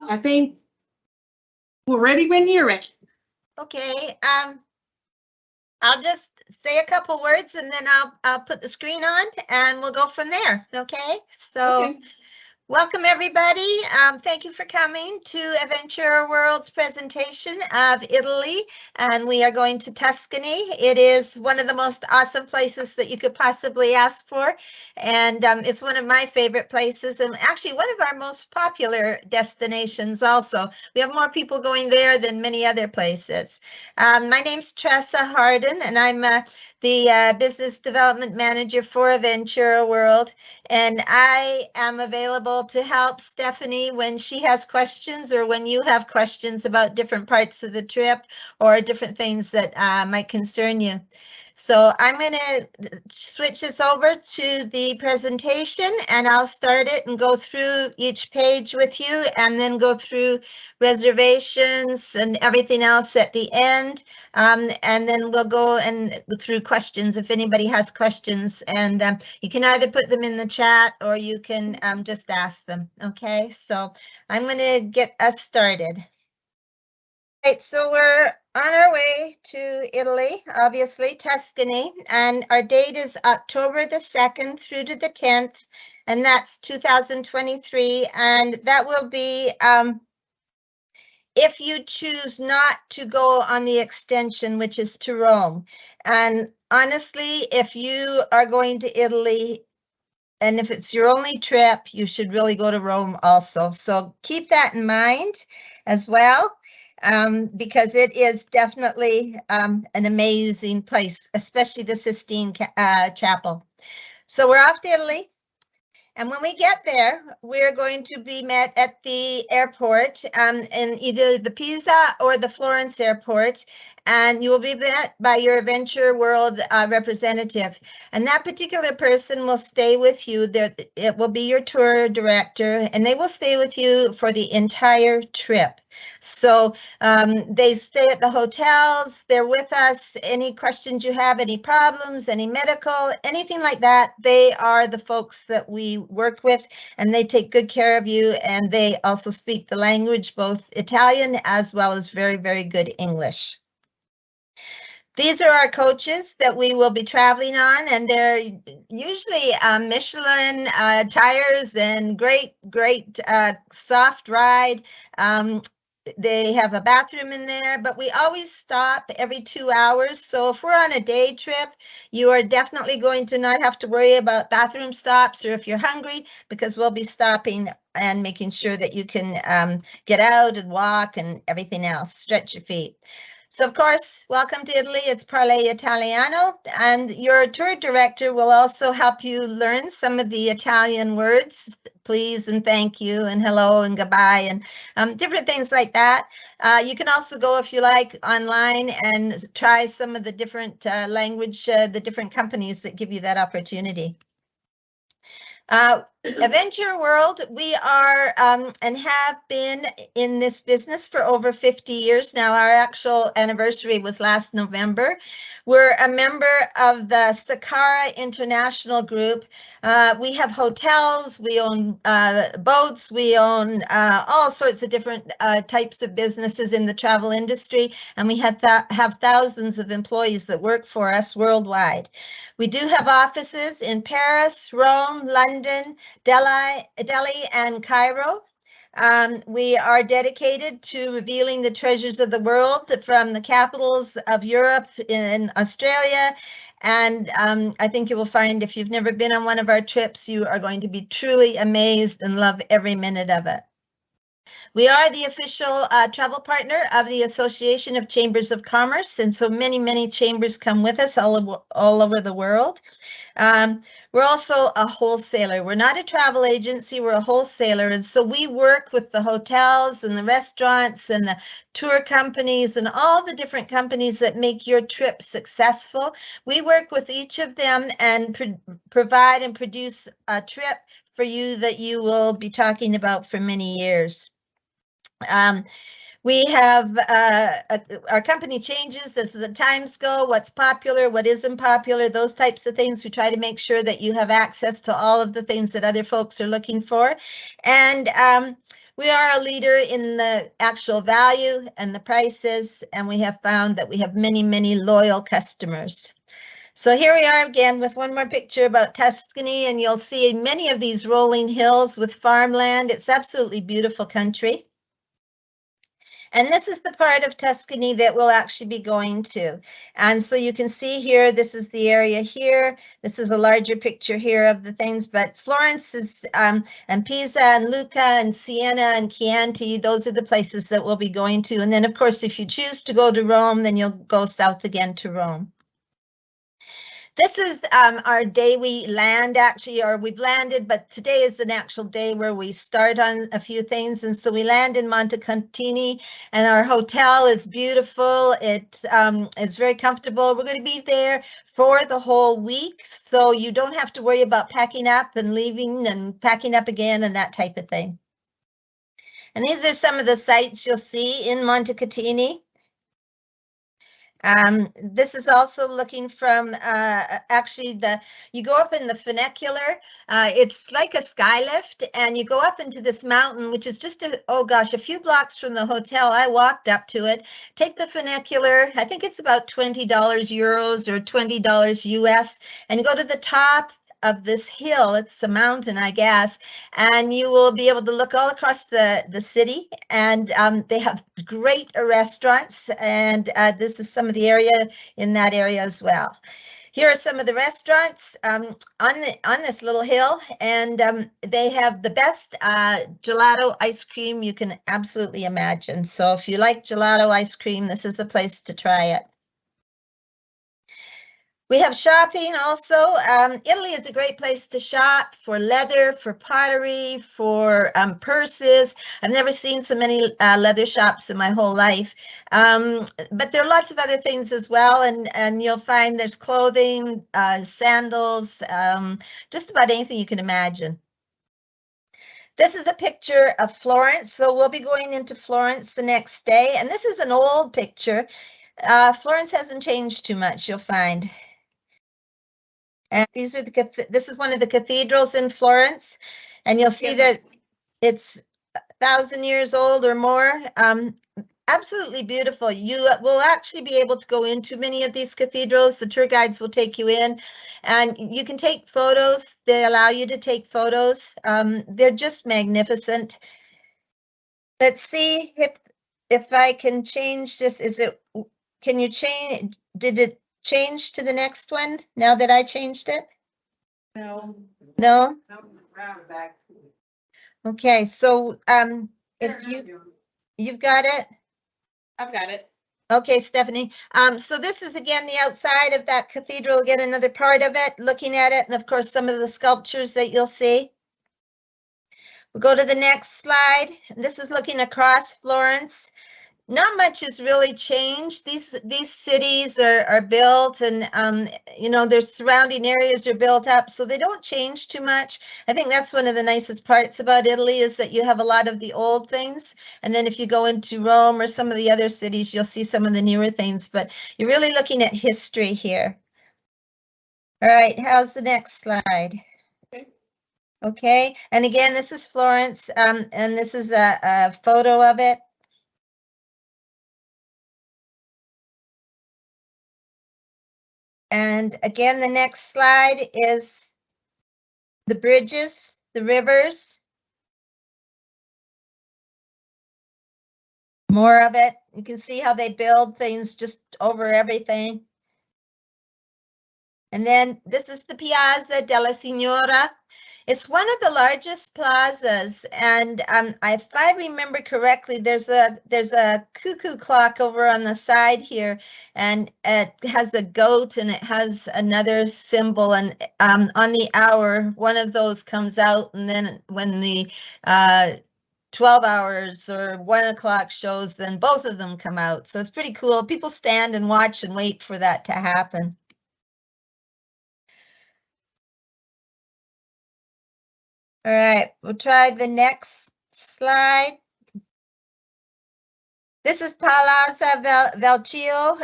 I think we're ready when you're ready. Okay. I'll just say a couple words and then I'll put the screen on and we'll go from there. Okay. So. Okay. Welcome, everybody. Thank you for coming to Adventure World's presentation of Italy, and we are going to Tuscany. It is one of the most awesome places that you could possibly ask for, and it's one of my favorite places, and actually one of our most popular destinations also. We have more people going there than many other places. My name's Tressa Harden, and I'm the Business Development Manager for Adventure World, and I am available to help Stephanie when she has questions or when you have questions about different parts of the trip or different things that might concern you. So I'm going to switch this over to the presentation and I'll start it and go through each page with you and then go through reservations and everything else at the end. And then we'll go and through questions if anybody has questions, and you can either put them in the chat or you can just ask them. Okay, so I'm going to get us started. Right, so we're on our way to Italy, obviously, Tuscany, and our date is October the 2nd through to the 10th, and that's 2023, and that will be if you choose not to go on the extension, which is to Rome. And honestly, if you are going to Italy, and if it's your only trip, you should really go to Rome also. So keep that in mind as well, because it is definitely an amazing place, especially the Sistine Chapel. So we're off to Italy. And when we get there, we're going to be met at the airport in either the Pisa or the Florence airport, and you will be met by your Adventure World representative. And that particular person will stay with you. It will be your tour director, and they will stay with you for the entire trip. So they stay at the hotels, they're with us. Any questions you have, any problems, any medical, anything like that, they are the folks that we work with, and they take good care of you, and they also speak the language, both Italian as well as very, very good English. These are our coaches that we will be traveling on, and they're usually Michelin tires and great soft ride. They have a bathroom in there, but we always stop every 2 hours. So if we're on a day trip, you are definitely going to not have to worry about bathroom stops or if you're hungry, because we'll be stopping and making sure that you can get out and walk and everything else, stretch your feet. So, of course, welcome to Italy. It's Parle Italiano, and your tour director will also help you learn some of the Italian words, please and thank you and hello and goodbye and different things like that. You can also go, if you like, online and try some of the different language, the different companies that give you that opportunity. Adventure World, we are and have been in this business for over 50 years now. Our actual anniversary was last November. We're a member of the Sakara International Group. We have hotels, we own boats, we own all sorts of different types of businesses in the travel industry, and we have thousands of employees that work for us worldwide. We do have offices in Paris, Rome, London, Delhi, and Cairo. We are dedicated to revealing the treasures of the world from the capitals of Europe in Australia. And I think you will find, if you've never been on one of our trips, you are going to be truly amazed and love every minute of it. We are the official travel partner of the Association of Chambers of Commerce, and so many chambers come with us all over the world. We're also a wholesaler. We're not a travel agency, we're a wholesaler, and so we work with the hotels and the restaurants and the tour companies and all the different companies that make your trip successful. We work with each of them and provide and produce a trip for you that you will be talking about for many years. We have our company changes as the times go, what's popular, what isn't popular, those types of things. We try to make sure that you have access to all of the things that other folks are looking for. And we are a leader in the actual value and the prices, and we have found that we have many, many loyal customers. So here we are again with one more picture about Tuscany, and you'll see many of these rolling hills with farmland. It's absolutely beautiful country. And this is the part of Tuscany that we'll actually be going to. And so you can see here, this is the area here. This is a larger picture here of the things, but Florence is, and Pisa and Lucca and Siena and Chianti, those are the places that we'll be going to. And then of course, if you choose to go to Rome, then you'll go south again to Rome. This is our day we land, actually, or we've landed, but today is an actual day where we start on a few things. And so we land in Montecatini, and our hotel is beautiful. It is very comfortable. We're going to be there for the whole week, so you don't have to worry about packing up and leaving and packing up again and that type of thing. And these are some of the sites you'll see in Montecatini. This is also looking from actually you go up in the funicular. It's like a sky lift, and you go up into this mountain, which is just a few blocks from the hotel. I walked up to it. Take the funicular. I think it's about $20 euros or $20 US, and go to the top of this hill. It's a mountain, I guess, and you will be able to look all across the city, and they have great restaurants, and this is some of the area in that area as well. Here are some of the restaurants on this little hill, and they have the best gelato ice cream you can absolutely imagine. So if you like gelato ice cream, this is the place to try it. We have shopping also. Italy is a great place to shop for leather, for pottery, for purses. I've never seen so many leather shops in my whole life. But there are lots of other things as well. And you'll find there's clothing, sandals, just about anything you can imagine. This is a picture of Florence. So we'll be going into Florence the next day. And this is an old picture. Florence hasn't changed too much, you'll find. And these are this is one of the cathedrals in Florence, and you'll see that it's 1,000 years old or more. Absolutely beautiful. You will actually be able to go into many of these cathedrals. The tour guides will take you in, and you can take photos. They allow you to take photos. They're just magnificent. Let's see if I can change this. Can you change? Did it change to the next one now that I changed it? No. No? Okay, so if you've got it? I've got it. Okay, Stephanie. So this is again the outside of that cathedral, again another part of it, looking at it, and of course some of the sculptures that you'll see. We'll go to the next slide. This is looking across Florence. Not much has really changed. These cities are built, and you know, their surrounding areas are built up, so they don't change too much. I think that's one of the nicest parts about Italy, is that you have a lot of the old things, and then if you go into Rome or some of the other cities, you'll see some of the newer things, but you're really looking at history here. All right, how's the next slide? Okay, and again, this is Florence, and this is a photo of it. And again, the next slide is the bridges, the rivers. More of it. You can see how they build things just over everything. And then this is the Piazza della Signora. It's one of the largest plazas, and if I remember correctly, there's a cuckoo clock over on the side here, and it has a goat and it has another symbol, and on the hour, one of those comes out, and then when the 12 hours or 1 o'clock shows, then both of them come out. So it's pretty cool. People stand and watch and wait for that to happen. All right, we'll try the next slide. This is Palazzo Vecchio.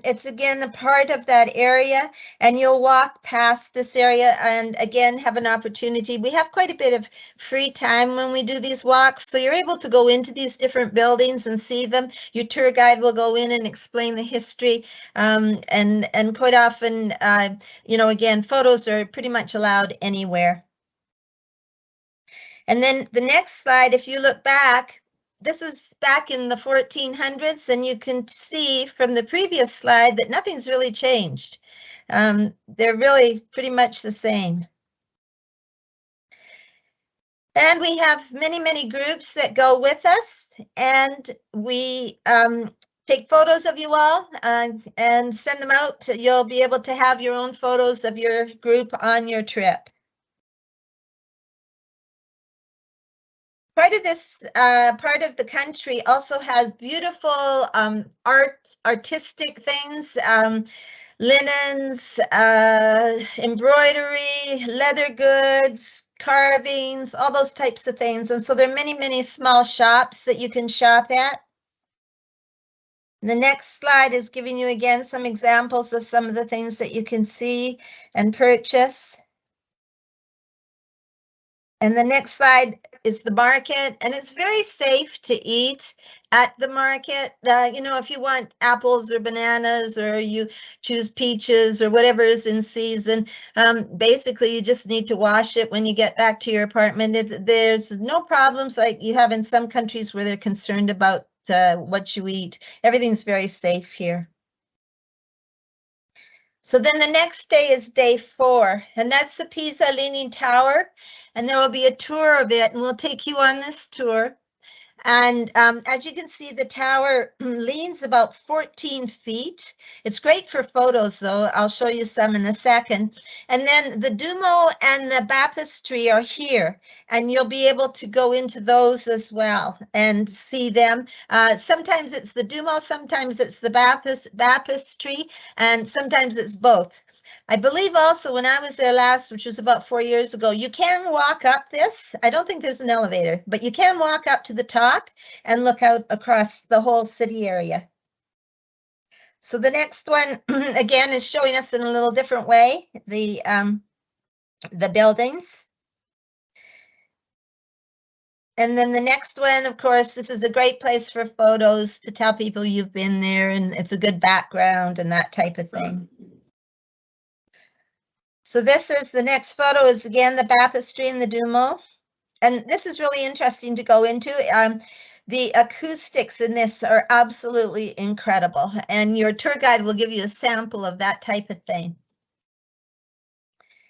It's again a part of that area, and you'll walk past this area and again have an opportunity. We have quite a bit of free time when we do these walks, so you're able to go into these different buildings and see them. Your tour guide will go in and explain the history, and quite often, you know, again, photos are pretty much allowed anywhere. And then the next slide, if you look back, this is back in the 1400s, and you can see from the previous slide that nothing's really changed. They're really pretty much the same. And we have many, many groups that go with us, and we take photos of you all and send them out. You'll be able to have your own photos of your group on your trip. Part of this part of the country also has beautiful artistic things, linens, embroidery, leather goods, carvings, all those types of things. And so there are many, many small shops that you can shop at. The next slide is giving you again some examples of some of the things that you can see and purchase. And the next slide is the market, and it's very safe to eat at the market. You know, if you want apples or bananas, or you choose peaches or whatever is in season, basically you just need to wash it when you get back to your apartment. There's no problems like you have in some countries where they're concerned about what you eat. Everything's very safe here. So then the next day is day 4, and that's the Pisa Leaning Tower, and there will be a tour of it, and we'll take you on this tour. And as you can see, the tower leans about 14 feet. It's great for photos, though. I'll show you some in a second. And then the Duomo and the baptistry are here, and you'll be able to go into those as well and see them. Sometimes it's the Duomo, sometimes it's the baptistry, and sometimes it's both. I believe also when I was there last, which was about 4 years ago, you can walk up this. I don't think there's an elevator, but you can walk up to the top and look out across the whole city area. So the next one, again, is showing us in a little different way, the buildings. And then the next one, of course, this is a great place for photos to tell people you've been there, and it's a good background and that type of thing. So this is the next photo is again the baptistry and the Duomo. And this is really interesting to go into. The acoustics in this are absolutely incredible. And your tour guide will give you a sample of that type of thing.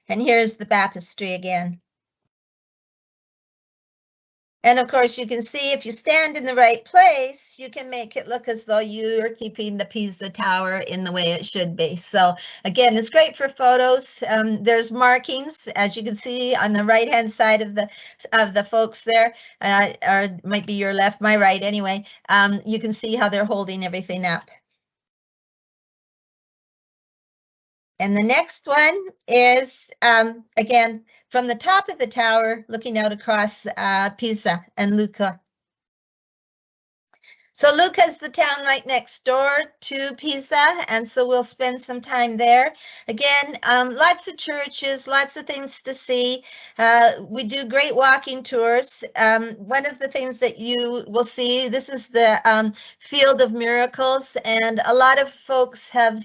And here's the baptistry again. And of course, you can see if you stand in the right place, you can make it look as though you're keeping the Pisa Tower in the way it should be. So again, it's great for photos. There's markings, as you can see on the right-hand side of the folks there, or might be your left, my right anyway. You can see how they're holding everything up. And the next one is, again, from the top of the tower, looking out across Pisa and Lucca. So Lucca is the town right next door to Pisa, and so we'll spend some time there. Again, lots of churches, lots of things to see. We do great walking tours. One of the things that you will see, this is the Field of Miracles, and a lot of folks have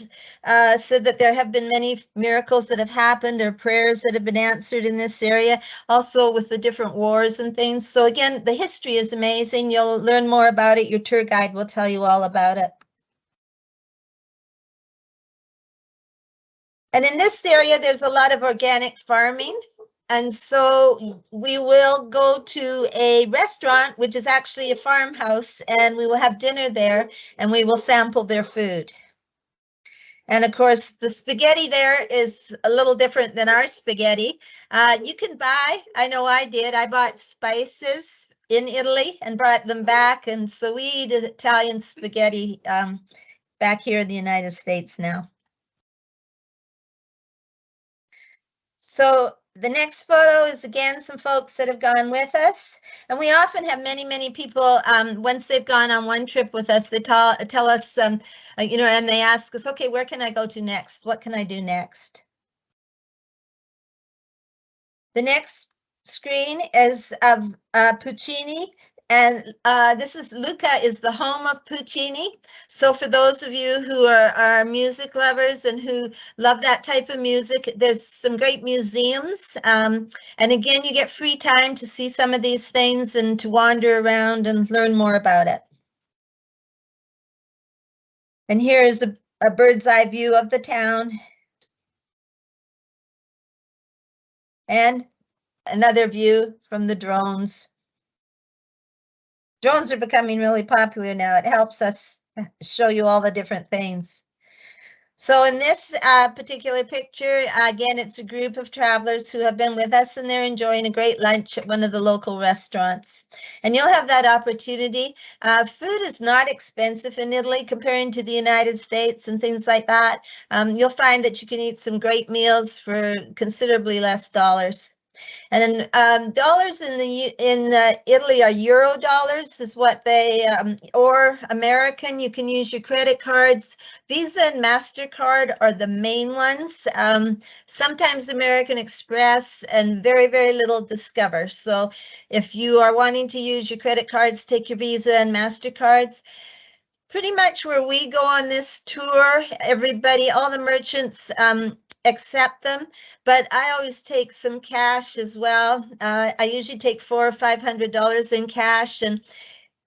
said that there have been many miracles that have happened or prayers that have been answered in this area, also with the different wars and things. So again, the history is amazing. You'll learn more about it. Your tour guide will tell you all about it. And in this area, there's a lot of organic farming. And so we will go to a restaurant, which is actually a farmhouse, and we will have dinner there, and we will sample their food. And of course, the spaghetti there is a little different than our spaghetti. You can buy, I know I did, I bought spices in Italy and brought them back. And so we eat Italian spaghetti back here in the United States now. So The next photo is again some folks that have gone with us, and we often have many people. Once they've gone on one trip with us, they tell us, and they ask us, okay, where can I go to next? What can I do next? The next screen is of Puccini. And this is Lucca is the home of Puccini. So for those of you who are music lovers and who love that type of music, there's some great museums. And again, you get free time to see some of these things and to wander around and learn more about it. And here is a bird's eye view of the town. And another view from the drones. Drones are becoming really popular now. It helps us show you all the different things. So in this particular picture, again, it's a group of travelers who have been with us and they're enjoying a great lunch at one of the local restaurants. And you'll have that opportunity. Food is not expensive in Italy comparing to the United States and things like that. You'll find that you can eat some great meals for considerably less dollars. And dollars in Italy are euro dollars is what they, or American, you can use your credit cards. Visa and MasterCard are the main ones. Sometimes American Express and very little Discover. So if you are wanting to use your credit cards, take your Visa and MasterCards. Pretty much where we go on this tour, everybody, all the merchants accept them, but I always take some cash as well. I usually take $400 or $500 in cash, and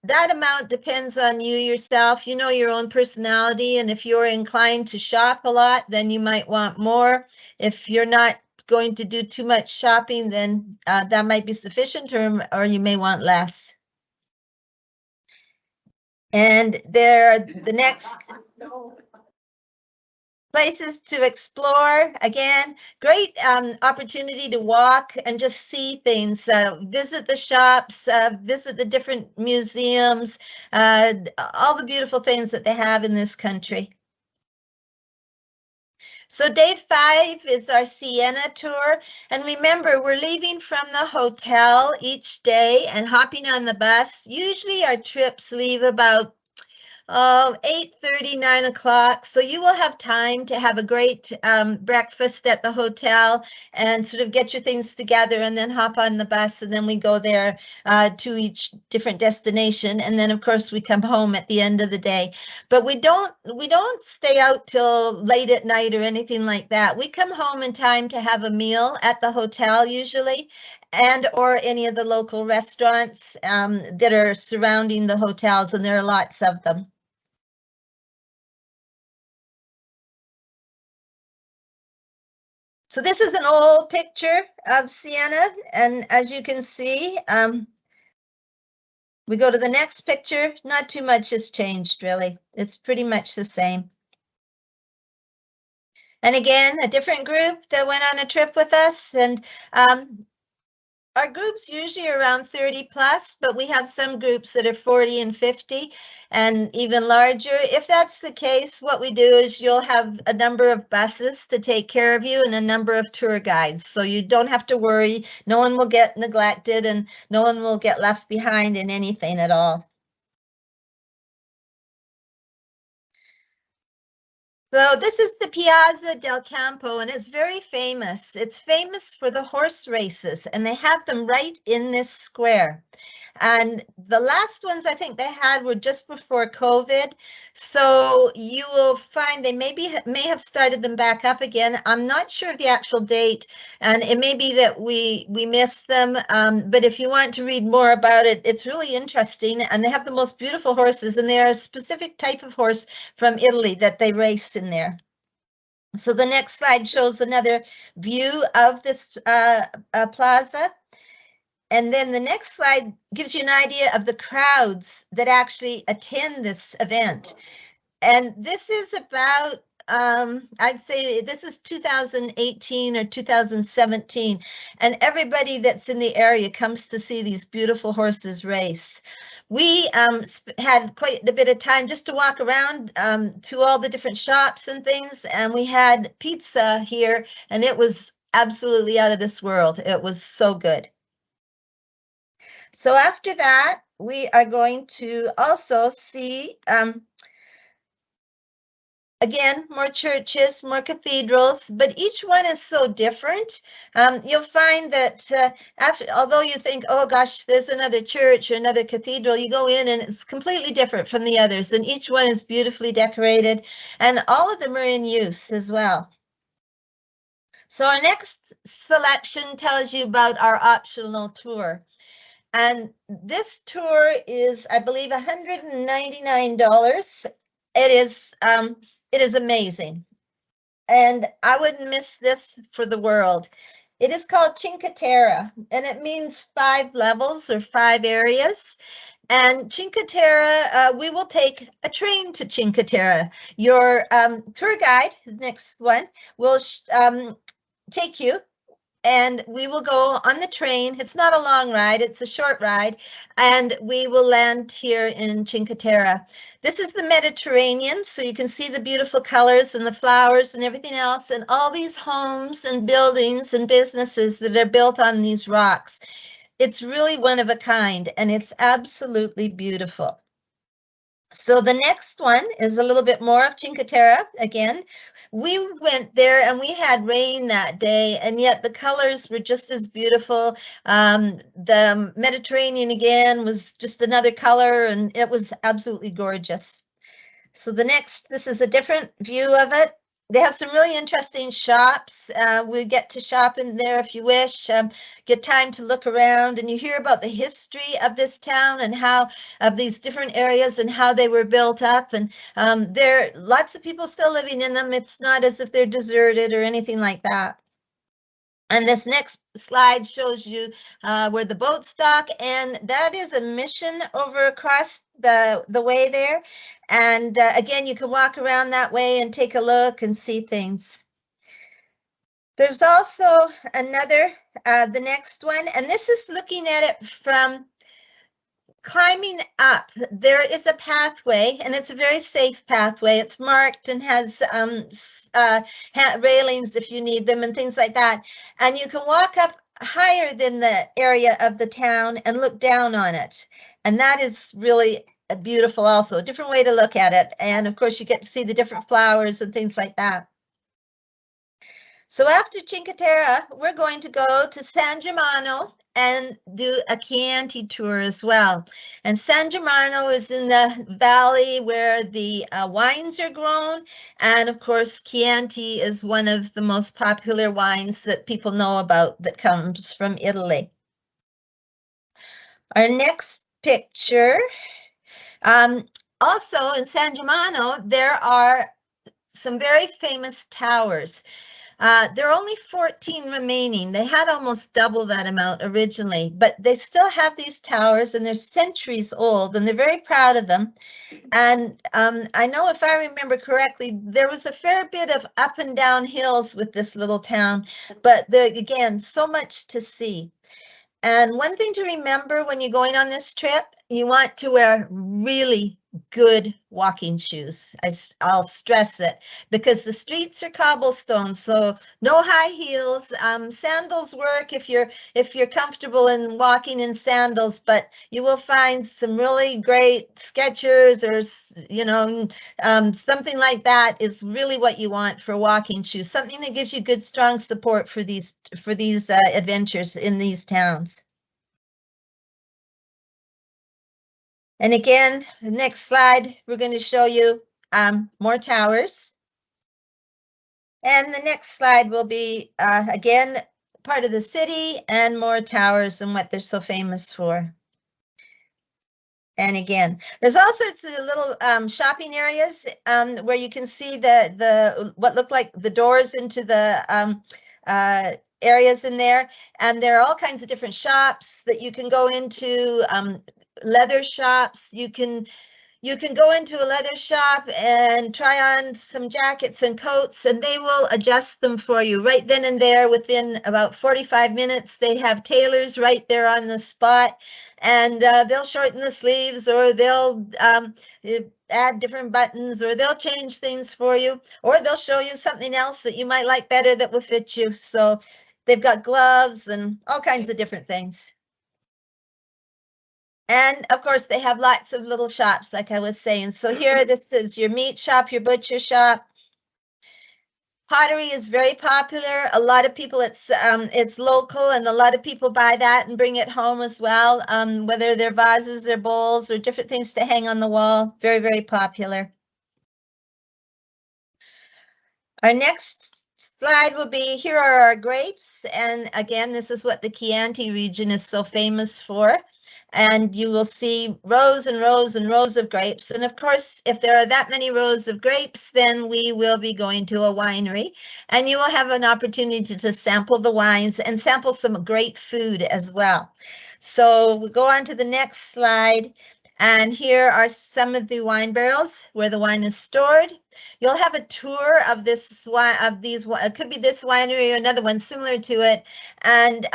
that amount depends on you yourself. You know your own personality, and if you're inclined to shop a lot, then you might want more. If you're not going to do too much shopping, then that might be sufficient, or you may want less. And there, the next places to explore. Again, great opportunity to walk and just see things, visit the shops, visit the different museums, all the beautiful things that they have in this country. So day 5 is our Siena tour. And remember, we're leaving from the hotel each day and hopping on the bus. Usually our trips leave about 8:30, 9 o'clock. So you will have time to have a great breakfast at the hotel and sort of get your things together and then hop on the bus. And then we go there to each different destination. And then, of course, we come home at the end of the day. But we don't stay out till late at night or anything like that. We come home in time to have a meal at the hotel usually, and or any of the local restaurants that are surrounding the hotels, and there are lots of them. So this is an old picture of Siena, and as you can see, we go to the next picture. Not too much has changed, really. It's pretty much the same. And again, a different group that went on a trip with us, and our groups usually are around 30 plus, but we have some groups that are 40 and 50 and even larger. If that's the case, what we do is you'll have a number of buses to take care of you and a number of tour guides. So you don't have to worry. No one will get neglected and no one will get left behind in anything at all. So this is the Piazza del Campo, and it's very famous. It's famous for the horse races, and they have them right in this square. And the last ones I think they had were just before COVID. So you will find they may have started them back up again. I'm not sure of the actual date, and it may be that we missed them. But if you want to read more about it, it's really interesting. And they have the most beautiful horses, and they are a specific type of horse from Italy that they race in there. So the next slide shows another view of this plaza. And then the next slide gives you an idea of the crowds that actually attend this event. And this is about, I'd say this is 2018 or 2017. And everybody that's in the area comes to see these beautiful horses race. We had quite a bit of time just to walk around to all the different shops and things. And we had pizza here, and it was absolutely out of this world. It was so good. So after that, we are going to also see, again, more churches, more cathedrals, but each one is so different. You'll find that although you think, oh gosh, there's another church or another cathedral, you go in and it's completely different from the others, and each one is beautifully decorated, and all of them are in use as well. So our next selection tells you about our optional tour. And this tour is, I believe, $199. It is amazing. And I wouldn't miss this for the world. It is called Cinque Terre, and it means 5 levels or 5 areas. And Cinque Terre, we will take a train to Cinque Terre. Your tour guide, next one, will take you, and we will go on the train. It's not a long ride, it's a short ride, and we will land here in Cinque Terre. This is the Mediterranean, so you can see the beautiful colors and the flowers and everything else, and all these homes and buildings and businesses that are built on these rocks. It's really one of a kind, and it's absolutely beautiful. So the next one is a little bit more of Cinque Terre. Again, we went there and we had rain that day, and yet the colors were just as beautiful. The Mediterranean again was just another color, and it was absolutely gorgeous. So this is a different view of it. They have some really interesting shops. We get to shop in there if you wish, get time to look around, and you hear about the history of this town and how of these different areas and how they were built up. And there are lots of people still living in them. It's not as if they're deserted or anything like that. And this next slide shows you where the boats dock, and that is a mission over across the way there. And again, you can walk around that way and take a look and see things. There's also another, the next one, and this is looking at it from climbing up. There is a pathway, and it's a very safe pathway. It's marked and has railings if you need them and things like that. And you can walk up higher than the area of the town and look down on it. And that is really beautiful also, a different way to look at it. And of course, you get to see the different flowers and things like that. So after Cinque Terre, we're going to go to San Germano and do a Chianti tour as well. And San Germano is in the valley where the wines are grown. And of course, Chianti is one of the most popular wines that people know about that comes from Italy. Our next picture, also in San Germano, there are some very famous towers. There are only 14 remaining. They had almost double that amount originally, but they still have these towers, and they're centuries old, and they're very proud of them. And I know, if I remember correctly, there was a fair bit of up and down hills with this little town, but there, again, so much to see. And one thing to remember when you're going on this trip, you want to wear really good walking shoes. I'll stress it, because the streets are cobblestone, so no high heels. Sandals work if you're comfortable in walking in sandals, but you will find some really great Skechers or something like that is really what you want for walking shoes. Something that gives you good, strong support for these adventures in these towns. And again, the next slide, we're going to show you more towers. And the next slide will be, again, part of the city and more towers and what they're so famous for. And again, there's all sorts of little shopping areas where you can see what look like the doors into the areas in there. And there are all kinds of different shops that you can go into. Leather shops. You can You can go into a leather shop and try on some jackets and coats, and they will adjust them for you right then and there. Within about 45 minutes, they have tailors right there on the spot, and they'll shorten the sleeves, or they'll add different buttons, or they'll change things for you, or they'll show you something else that you might like better that will fit you. So they've got gloves and all kinds of different things. And of course, they have lots of little shops, like I was saying. So here, this is your meat shop, your butcher shop. Pottery is very popular. A lot of people, it's local, and a lot of people buy that and bring it home as well. Whether they're vases or bowls or different things to hang on the wall, very, very popular. Our next slide will be, here are our grapes. And again, this is what the Chianti region is so famous for. And you will see rows and rows and rows of grapes. And of course, if there are that many rows of grapes, then we will be going to a winery, and you will have an opportunity to sample the wines and sample some great food as well. So we'll go on to the next slide. And here are some of the wine barrels where the wine is stored. You'll have a tour of this one, of these. It could be this winery or another one similar to it, and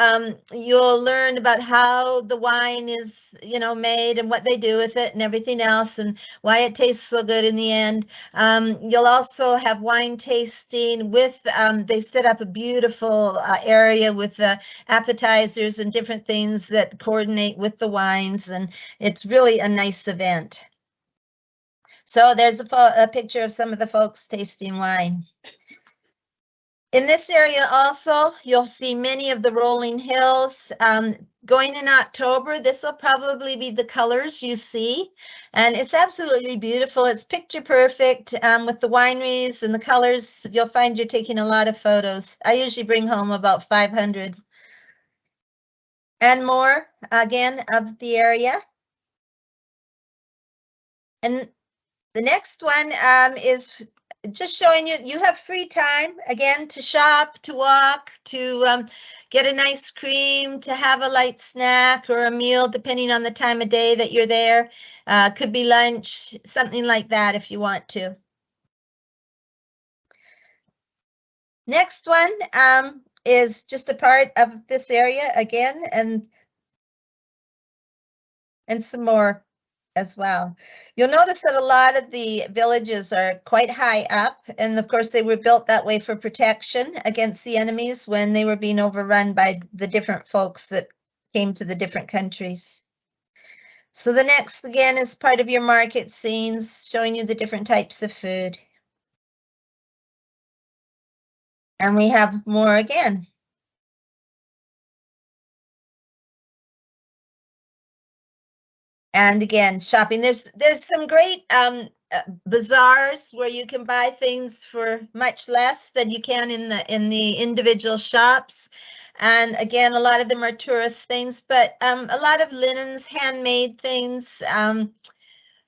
you'll learn about how the wine is, made, and what they do with it, and everything else, and why it tastes so good in the end. You'll also have wine tasting with. They set up a beautiful area with appetizers and different things that coordinate with the wines, and it's really a nice event. So there's a picture of some of the folks tasting wine. In this area also, you'll see many of the rolling hills. Going in October, this will probably be the colors you see. And it's absolutely beautiful. It's picture perfect with the wineries and the colors. You'll find you're taking a lot of photos. I usually bring home about 500. And more, again, of the area. And the next one is just showing you have free time, again, to shop, to walk, to get an ice cream, to have a light snack or a meal, depending on the time of day that you're there. Could be lunch, something like that if you want to. Next one is just a part of this area again, and some more as well. You'll notice that a lot of the villages are quite high up, and of course they were built that way for protection against the enemies when they were being overrun by the different folks that came to the different countries. So the next, again, is part of your market scenes, showing you the different types of food. And we have more again. And again, shopping. There's some great bazaars where you can buy things for much less than you can in the individual shops. And again, a lot of them are tourist things, but a lot of linens, handmade things.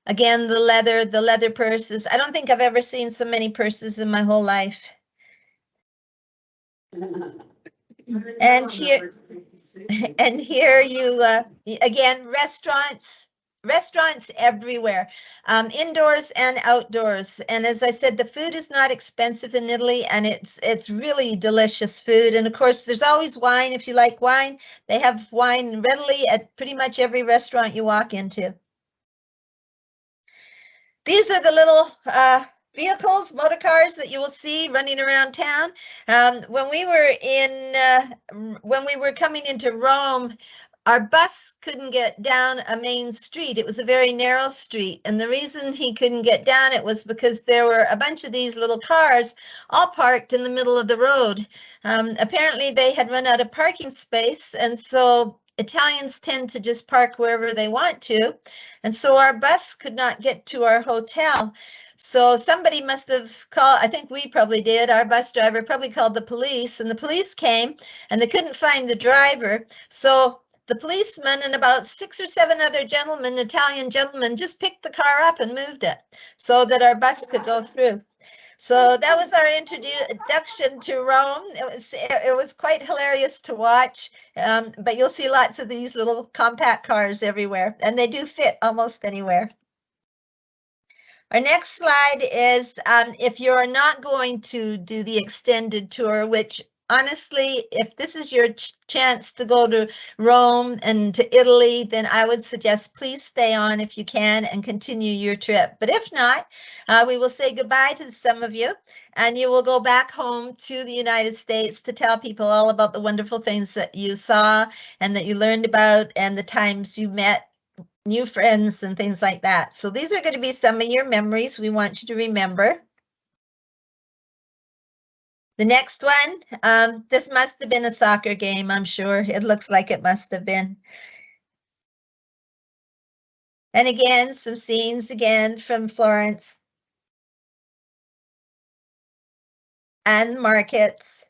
Again, the leather purses. I don't think I've ever seen so many purses in my whole life. And here you again, restaurants everywhere, indoors and outdoors. And as I said, the food is not expensive in Italy, and it's really delicious food. And of course, there's always wine. If you like wine, they have wine readily at pretty much every restaurant you walk into. These are the little vehicles, motor cars that you will see running around town. When we were coming into Rome, our bus couldn't get down a main street. It was a very narrow street. And the reason he couldn't get down it was because there were a bunch of these little cars all parked in the middle of the road. Apparently they had run out of parking space. And so Italians tend to just park wherever they want to. And so our bus could not get to our hotel. So somebody must have called, I think we probably did, our bus driver probably called the police, and the police came and they couldn't find the driver. So the policeman and about 6 or 7 other gentlemen, Italian gentlemen, just picked the car up and moved it so that our bus could go through. So that was our introduction to Rome. It was quite hilarious to watch, but you'll see lots of these little compact cars everywhere, and they do fit almost anywhere. Our next slide is if you're not going to do the extended tour, which honestly, if this is your chance to go to Rome and to Italy, then I would suggest please stay on if you can and continue your trip. But if not, we will say goodbye to some of you, and you will go back home to the United States to tell people all about the wonderful things that you saw and that you learned about and the times you met new friends and things like that. So these are going to be some of your memories we want you to remember. The next one, this must have been a soccer game, I'm sure. It looks like it must have been. And again, some scenes again from Florence and markets.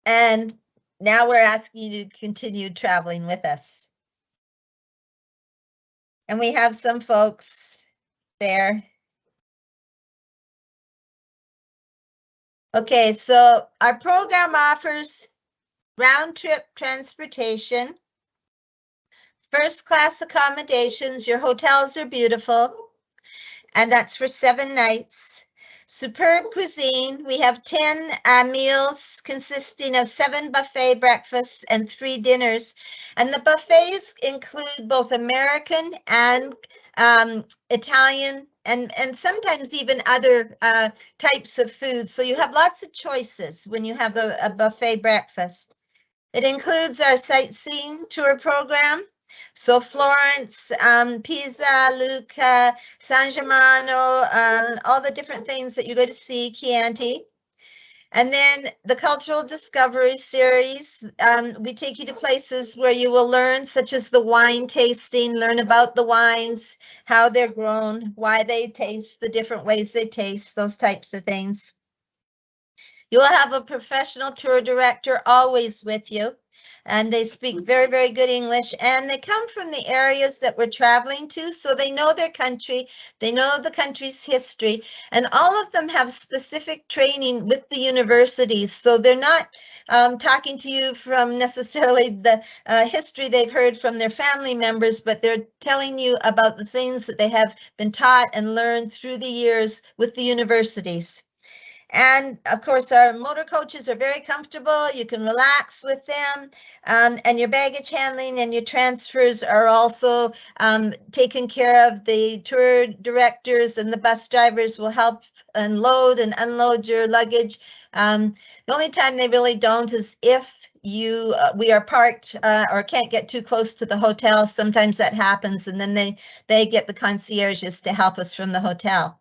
And now we're asking you to continue traveling with us. And we have some folks there. Okay, so our program offers round-trip transportation, first-class accommodations. Your hotels are beautiful, and that's for 7 nights. Superb cuisine. We have 10 meals consisting of 7 buffet breakfasts and 3 dinners. And the buffets include both American and Italian and sometimes even other types of food. So you have lots of choices when you have a buffet breakfast. It includes our sightseeing tour program. So Florence, Pisa, Lucca, San Germano, all the different things that you go to see, Chianti. And then the Cultural Discovery Series, we take you to places where you will learn, such as the wine tasting, learn about the wines, how they're grown, why they taste, the different ways they taste, those types of things. You will have a professional tour director always with you. And they speak very, very good English, and they come from the areas that we're traveling to, so they know their country, they know the country's history, and all of them have specific training with the universities, so they're not talking to you from necessarily the history they've heard from their family members, but they're telling you about the things that they have been taught and learned through the years with the universities. And of course, our motor coaches are very comfortable. You can relax with them, and your baggage handling and your transfers are also taken care of. The tour directors and the bus drivers will help unload and unload your luggage. The only time they really don't is if we are parked or can't get too close to the hotel. Sometimes that happens, and then they get the concierges to help us from the hotel.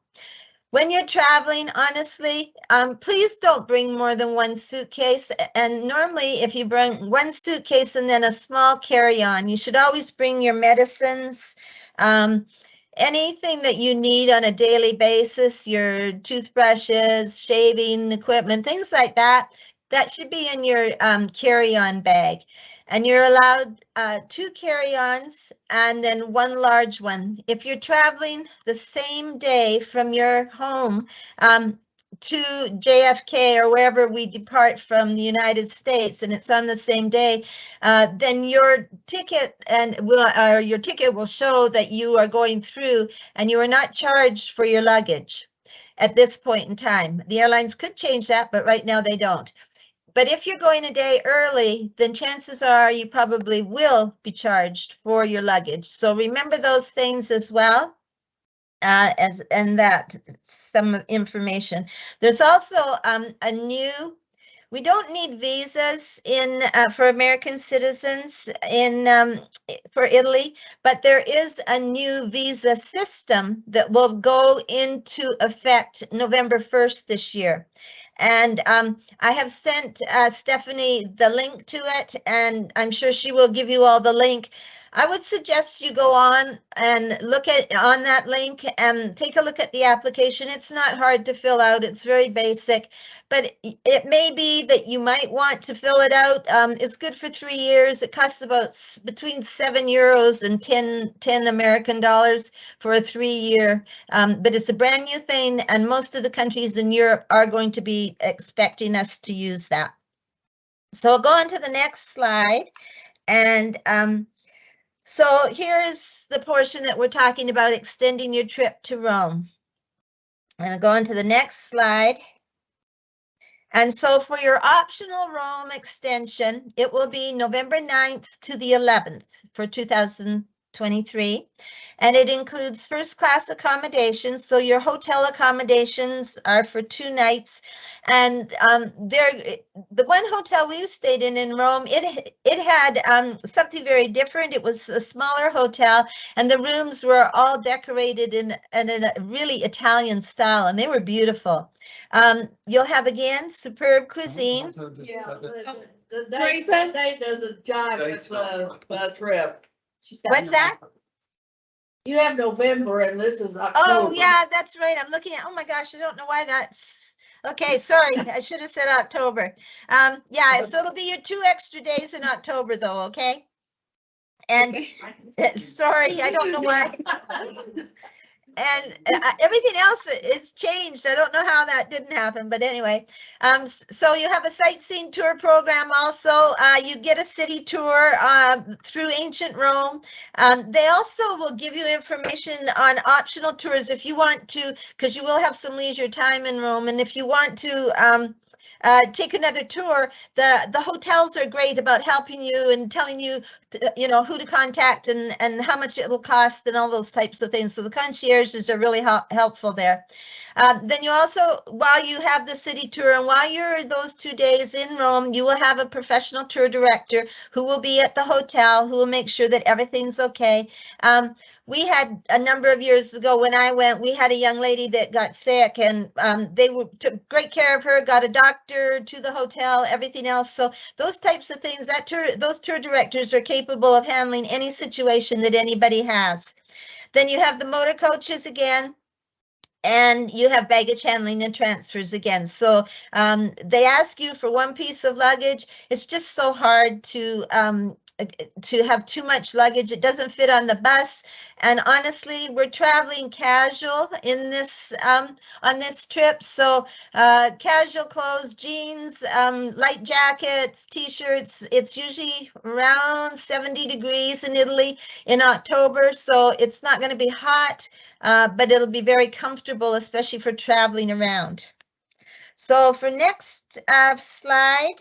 When you're traveling, honestly, please don't bring more than 1 suitcase. And normally, if you bring 1 suitcase and then a small carry-on, you should always bring your medicines, anything that you need on a daily basis, your toothbrushes, shaving equipment, things like that. That should be in your carry-on bag. And you're allowed 2 carry-ons and then 1 large one. If you're traveling the same day from your home to JFK or wherever we depart from the United States, and it's on the same day, then your ticket will show that you are going through, and you are not charged for your luggage at this point in time. The airlines could change that, but right now they don't. But if you're going a day early, then chances are you probably will be charged for your luggage. So remember those things as well, and that some information. There's also we don't need visas for American citizens for Italy, but there is a new visa system that will go into effect November 1st this year. And I have sent Stephanie the link to it, and I'm sure she will give you all the link. I would suggest you go on and look on that link and take a look at the application. It's not hard to fill out. It's very basic, but it may be that you might want to fill it out. It's good for 3 years. It costs about between €7 and 10 American dollars for a 3-year. But it's a brand new thing, and most of the countries in Europe are going to be expecting us to use that. So I'll go on to the next slide. And so here's is the portion that we're talking about, extending your trip to Rome. I'm going to go on to the next slide. And so for your optional Rome extension, it will be November 9th to the 11th for 2023. And it includes first class accommodations. So your hotel accommodations are for 2 nights. And the one hotel we stayed in Rome, it had something very different. It was a smaller hotel, and the rooms were all decorated in a really Italian style, and they were beautiful. You'll have, again, superb cuisine. Yeah, the Teresa? date doesn't jive with the trip. What's that? You have November and this is October. Oh, yeah, that's right. I'm looking at, oh my gosh, I don't know why that's, okay, sorry. I should have said October. Yeah, so it'll be your 2 extra days in October though, okay? And sorry, I don't know why. And everything else is changed. I don't know how that didn't happen, but anyway. So you have a sightseeing tour program also. You get a city tour through ancient Rome. They also will give you information on optional tours if you want to, because you will have some leisure time in Rome. And if you want to take another tour, the hotels are great about helping you and telling you, who to contact and how much it'll cost and all those types of things. So the concierges are really helpful there. Then you also, while you have the city tour and while you're those 2 days in Rome, you will have a professional tour director who will be at the hotel, who will make sure that everything's okay. We had a number of years ago when I went, we had a young lady that got sick, and they took great care of her, got a doctor to the hotel, everything else. So those types of things, those tour directors are capable of handling any situation that anybody has. Then you have the motor coaches again. And you have baggage handling and transfers again. So they ask you for 1 piece of luggage. It's just so hard to have too much luggage. It doesn't fit on the bus. And honestly, we're traveling casual in this on this trip. So casual clothes, jeans, light jackets, t-shirts. It's usually around 70 degrees in Italy in October. So it's not going to be hot, but it'll be very comfortable, especially for traveling around. So for next slide.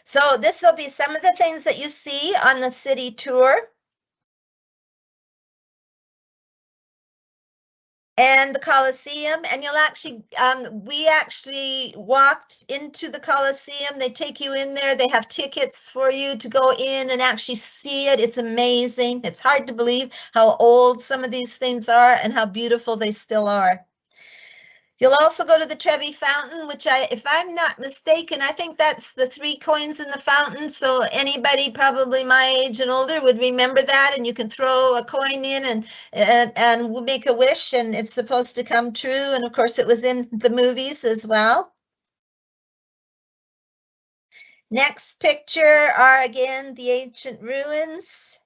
So this will be some of the things that you see on the city tour. And the Colosseum, and you'll actually, we actually walked into the Colosseum. They take you in there. They have tickets for you to go in and actually see it. It's amazing. It's hard to believe how old some of these things are and how beautiful they still are. You'll also go to the Trevi Fountain, which if I'm not mistaken, I think that's the 3 coins in the fountain. So anybody probably my age and older would remember that, and you can throw a coin in and we'll make a wish, and it's supposed to come true. And of course, it was in the movies as well. Next picture are again the ancient ruins.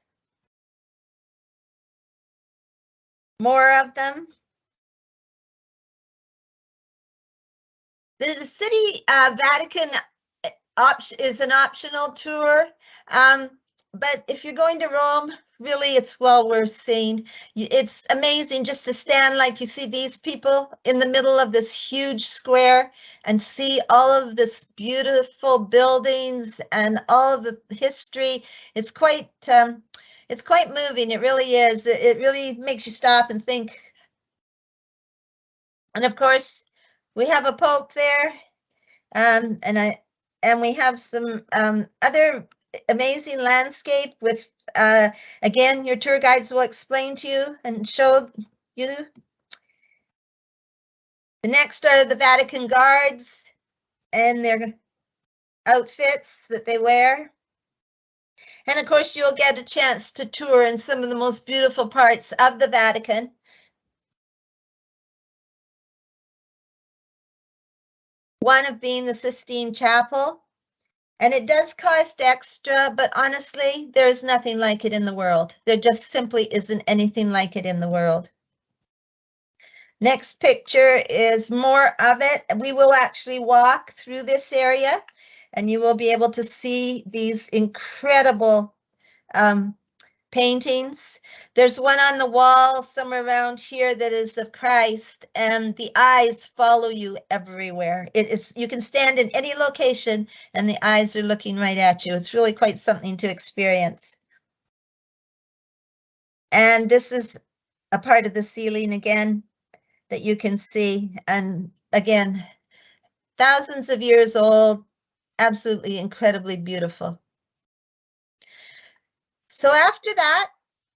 More of them. The city Vatican is an optional tour, but if you're going to Rome, really it's well worth seeing. It's amazing just to stand like you see these people in the middle of this huge square and see all of this beautiful buildings and all of the history. It's quite moving. It really is. It really makes you stop and think. And of course, we have a Pope there, and we have some other amazing landscape with, again, your tour guides will explain to you and show you. The next are the Vatican guards and their outfits that they wear. And of course, you'll get a chance to tour in some of the most beautiful parts of the Vatican. One of being the Sistine Chapel, and it does cost extra, but honestly, there is nothing like it in the world. There just simply isn't anything like it in the world. Next picture is more of it. We will actually walk through this area, and you will be able to see these incredible paintings. There's one on the wall somewhere around here that is of Christ, and the eyes follow you everywhere. It is, you can stand in any location and the eyes are looking right at you. It's really quite something to experience. And this is a part of the ceiling again that you can see. And again, thousands of years old, absolutely incredibly beautiful. So after that,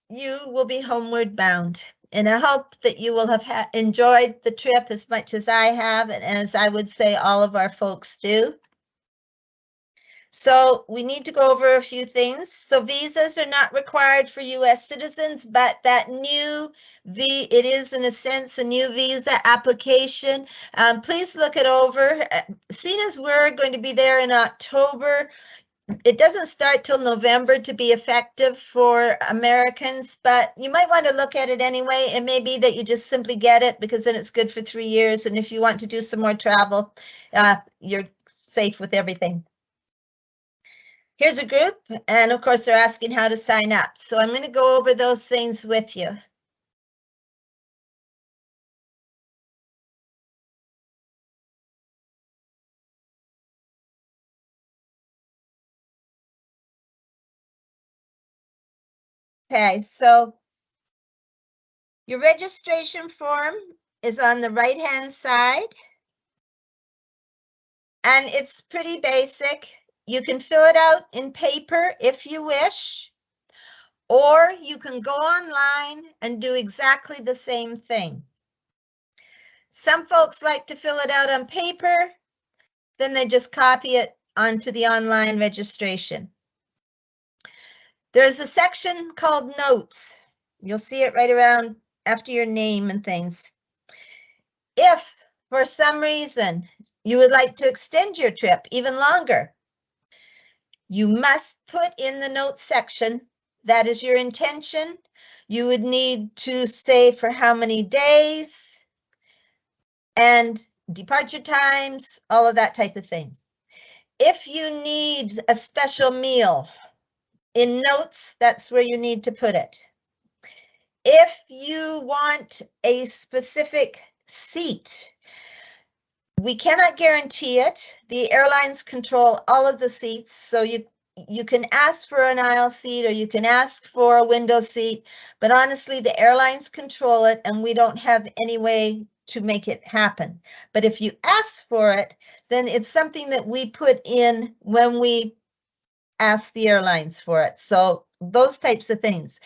you will be homeward bound. And I hope that you will have enjoyed the trip as much as I have, and as I would say all of our folks do. So we need to go over a few things. So visas are not required for US citizens, but that new it is in a sense a new visa application. Please look it over. Seeing as we're going to be there in October, it doesn't start till November to be effective for Americans, but you might want to look at it anyway. It may be that you just simply get it because then it's good for 3 years. And if you want to do some more travel, you're safe with everything. Here's a group, and of course they're asking how to sign up. So I'm going to go over those things with you. Okay, so your registration form is on the right-hand side, and it's pretty basic. You can fill it out in paper if you wish, or you can go online and do exactly the same thing. Some folks like to fill it out on paper, then they just copy it onto the online registration. There's a section called Notes. You'll see it right around after your name and things. If for some reason you would like to extend your trip even longer, you must put in the notes section that is your intention. You would need to say for how many days and departure times, all of that type of thing. If you need a special meal, in notes, that's where you need to put it. If you want a specific seat, we cannot guarantee it. The airlines control all of the seats, so you can ask for an aisle seat or you can ask for a window seat, but honestly, the airlines control it and we don't have any way to make it happen. But if you ask for it, then it's something that we put in when we ask the airlines for it. So those types of things.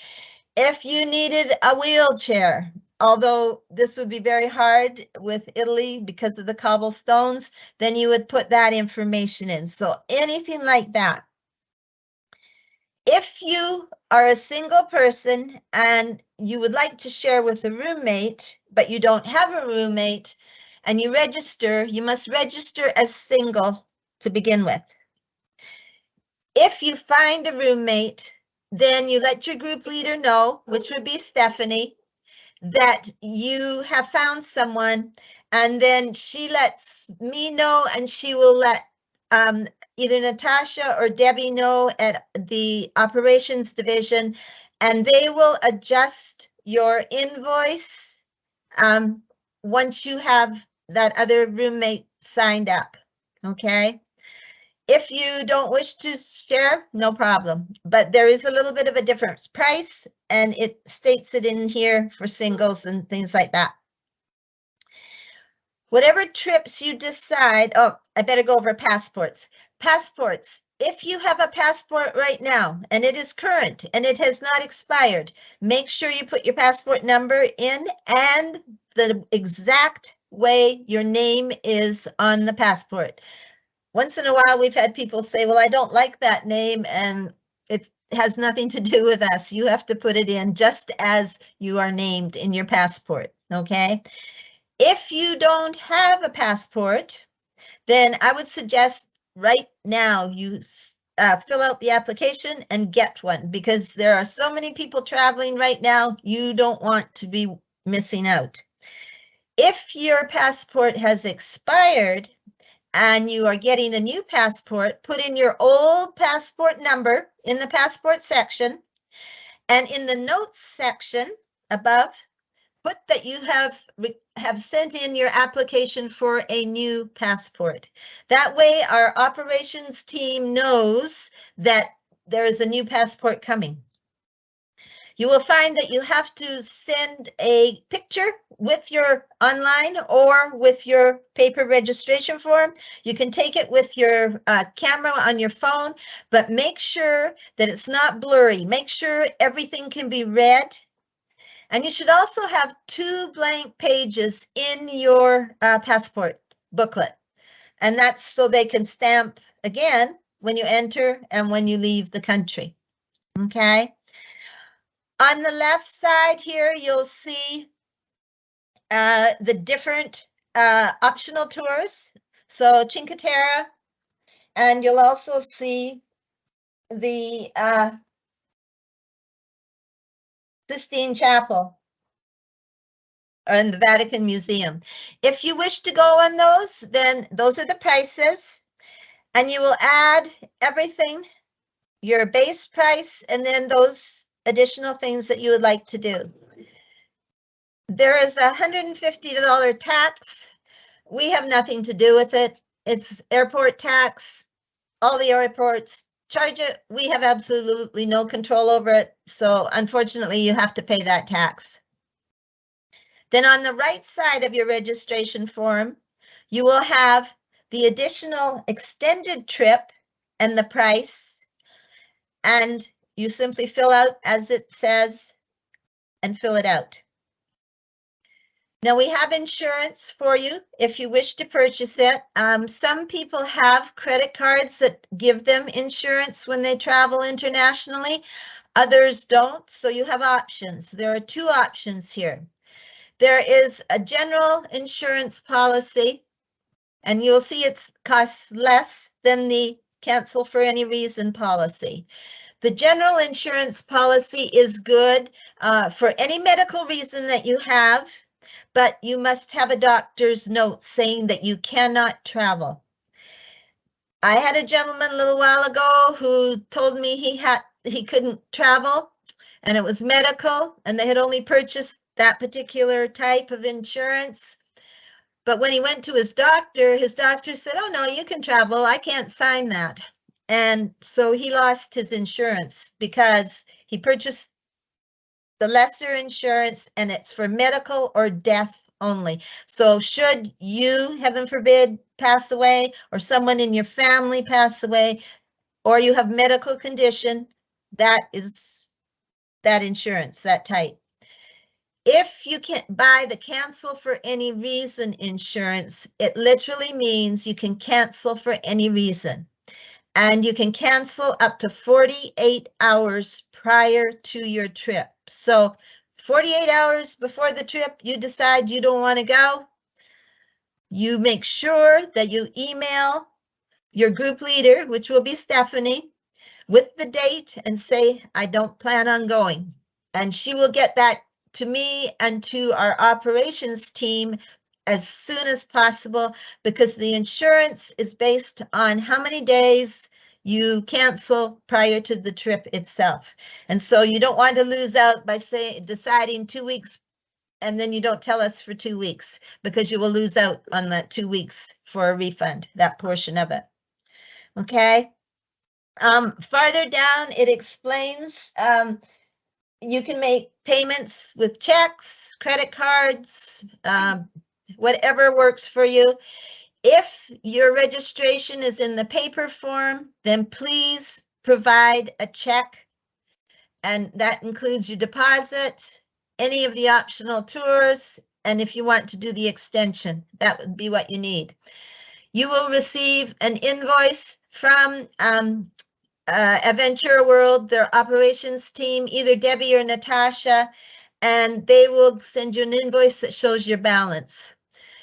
If you needed a wheelchair, although this would be very hard with Italy because of the cobblestones, then you would put that information in. So anything like that. If you are a single person and you would like to share with a roommate, but you don't have a roommate and you register, you must register as single to begin with. If you find a roommate, then you let your group leader know, which would be Stephanie, that you have found someone, and then she lets me know and she will let either Natasha or Debbie know at the operations division, and they will adjust your invoice once you have that other roommate signed up, okay? If you don't wish to share, no problem, but there is a little bit of a difference price and it states it in here for singles and things like that. Whatever trips you decide, oh, I better go over passports. Passports, if you have a passport right now and it is current and it has not expired, make sure you put your passport number in and the exact way your name is on the passport. Once in a while, we've had people say, well, I don't like that name, and it has nothing to do with us. You have to put it in just as you are named in your passport, okay? If you don't have a passport, then I would suggest right now you fill out the application and get one, because there are so many people traveling right now, you don't want to be missing out. If your passport has expired, and you are getting a new passport, put in your old passport number in the passport section And in the notes section above, put that you have sent in your application for a new passport. That way our operations team knows that there is a new passport coming. You will find that you have to send a picture with your online or with your paper registration form. You can take it with your camera on your phone, but make sure that it's not blurry. Make sure everything can be read. And you should also have 2 blank pages in your passport booklet. And that's so they can stamp again when you enter and when you leave the country. Okay. On the left side here, you'll see the different optional tours. So Cinque Terre, and you'll also see the Sistine Chapel and the Vatican Museum. If you wish to go on those, then those are the prices, and you will add everything, your base price, and then those additional things that you would like to do. There is a $150 tax. We have nothing to do with it. It's airport tax. All the airports charge it. We have absolutely no control over it. So unfortunately, you have to pay that tax. Then on the right side of your registration form, you will have the additional extended trip and the price. And you simply fill out as it says and fill it out. Now we have insurance for you if you wish to purchase it. Some people have credit cards that give them insurance when they travel internationally. Others don't, so you have options. There are 2 options here. There is a general insurance policy, and you'll see it costs less than the cancel for any reason policy. The general insurance policy is good for any medical reason that you have, but you must have a doctor's note saying that you cannot travel. I had a gentleman a little while ago who told me he couldn't travel, and it was medical, and they had only purchased that particular type of insurance. But when he went to his doctor said, "Oh no, you can travel. I can't sign that." And so he lost his insurance because he purchased the lesser insurance, and it's for medical or death only. So should you, heaven forbid, pass away, or someone in your family pass away, or you have medical condition, that is that insurance, that type. If you can't buy the cancel for any reason insurance, it literally means you can cancel for any reason. And you can cancel up to 48 hours prior to your trip. So 48 hours before the trip, you decide you don't want to go. You make sure that you email your group leader, which will be Stephanie, with the date and say, "I don't plan on going." And she will get that to me and to our operations team as soon as possible, because the insurance is based on how many days you cancel prior to the trip itself. And so you don't want to lose out by deciding 2 weeks and then you don't tell us for 2 weeks, because you will lose out on that 2 weeks for a refund, that portion of it. Okay. Farther down, it explains you can make payments with checks, credit cards, whatever works for you. If your registration is in the paper form, then please provide a check, and that includes your deposit, any of the optional tours, and if you want to do the extension, that would be what you need. You will receive an invoice from Aventura World, their operations team, either Debbie or Natasha, and they will send you an invoice that shows your balance.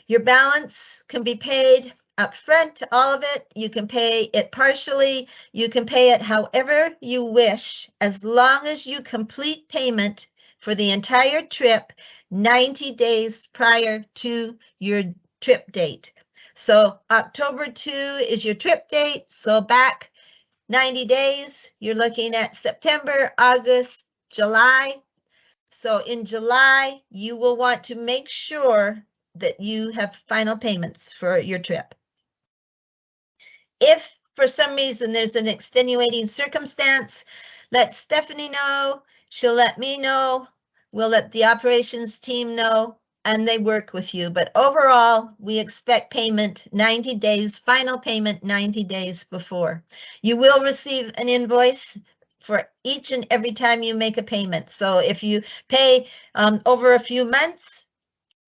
Your balance can be paid up front, all of it. You can pay it partially. You can pay it however you wish, as long as you complete payment for the entire trip 90 days prior to your trip date. So October 2 is your trip date. So back 90 days, you're looking at September, August, July. So in July, you will want to make sure that you have final payments for your trip. If for some reason there's an extenuating circumstance, let Stephanie know. She'll let me know. We'll let the operations team know, and they work with you. But overall, we expect payment 90 days, final payment 90 days before. You will receive an invoice for each and every time you make a payment. So if you pay over a few months,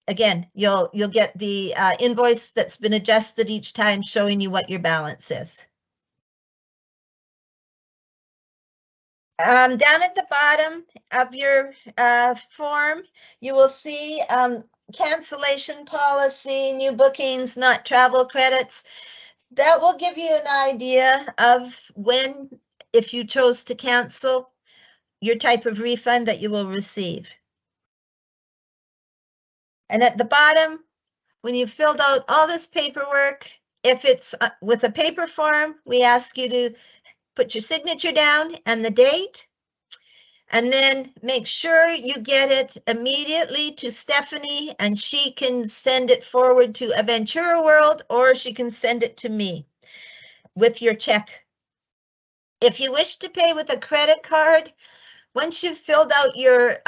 again, you'll get the invoice that's been adjusted each time showing you what your balance is. Down at the bottom of your form, you will see cancellation policy, new bookings, not travel credits. That will give you an idea of when, if you chose to cancel, your type of refund that you will receive. And at the bottom, when you've filled out all this paperwork, if it's with a paper form, we ask you to put your signature down and the date, and then make sure you get it immediately to Stephanie, and she can send it forward to Aventura World, or she can send it to me with your check. If you wish to pay with a credit card, once you've filled out your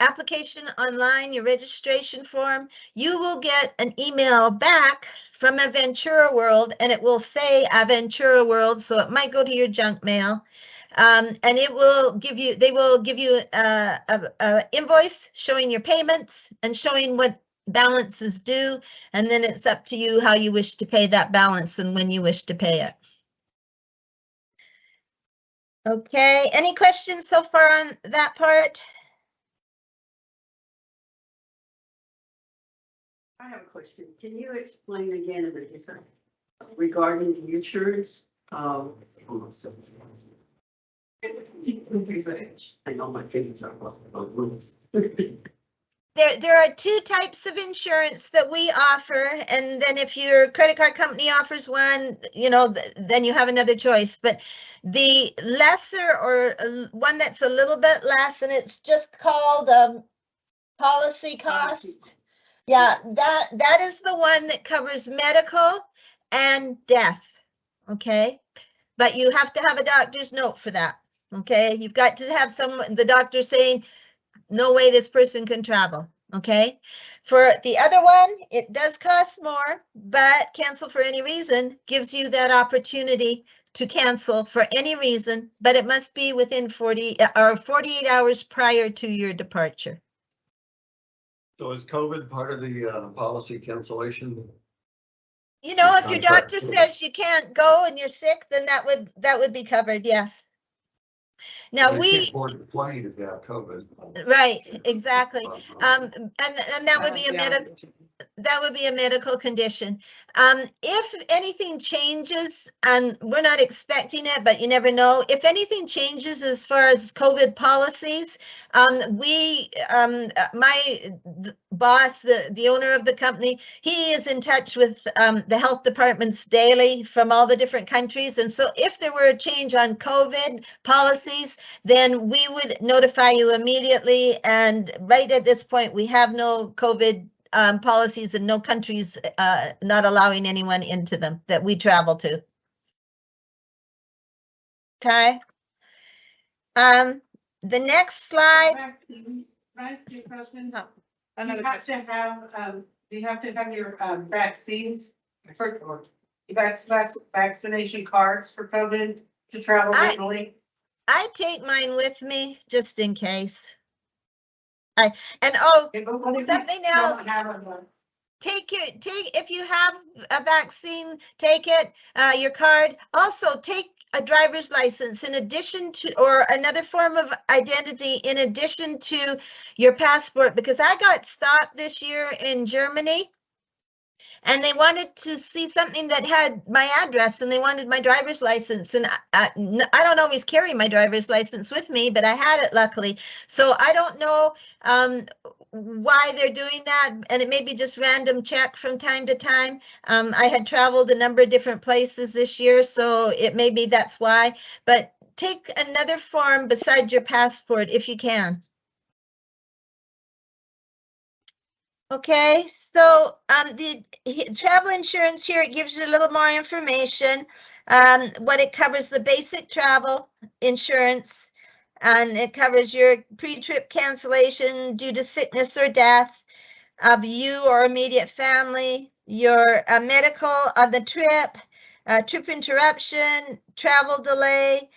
application online, your registration form, you will get an email back from Aventura World, and it will say Aventura World, so it might go to your junk mail. And it will give you, they will give you a invoice showing your payments and showing what balance is due, and then it's up to you how you wish to pay that balance and when you wish to pay it. Okay, any questions so far on that part? I have a question. Can you explain again regarding the insurance? I know my fingers are There are two types of insurance that we offer, and then if your credit card company offers one, you know, then you have another choice. But the lesser, or one that's a little bit less, and it's just called policy cost. Yeah, that is the one that covers medical and death. Okay, but you have to have a doctor's note for that. Okay, you've got to have the doctor saying, no way this person can travel. Okay, for the other one, it does cost more, but cancel for any reason gives you that opportunity to cancel for any reason, but it must be within 48 hours prior to your departure. So is COVID part of the policy cancellation? You know, if your doctor says you can't go and you're sick, then that would be covered, yes. Now You can't board the plane if you have COVID. Right, exactly. And that would be a medical condition. If anything changes, and we're not expecting it, but you never know, if anything changes as far as COVID policies, my boss, the owner of the company, he is in touch with the health departments daily from all the different countries. And so if there were a change on COVID policies, then we would notify you immediately. And right at this point, we have no COVID policies and no countries not allowing anyone into them that we travel to. Okay. The next slide. Another You question. have to have your vaccines for, you got vaccination cards for COVID to travel legally. I take mine with me just in case. Something else. If you have a vaccine, take it, your card. Also take a driver's license in addition to, or another form of identity in addition to your passport, because I got stopped this year in Germany and they wanted to see something that had my address, and they wanted my driver's license. And I don't always carry my driver's license with me, but I had it luckily. So I don't know why they're doing that, and it may be just random check from time to time. I had traveled a number of different places this year, so it may be that's why. But take another form beside your passport if you can. Okay, so the travel insurance here, it gives you a little more information. What it covers, the basic travel insurance, and it covers your pre-trip cancellation due to sickness or death of you or immediate family, your medical on the trip, trip interruption, travel delay,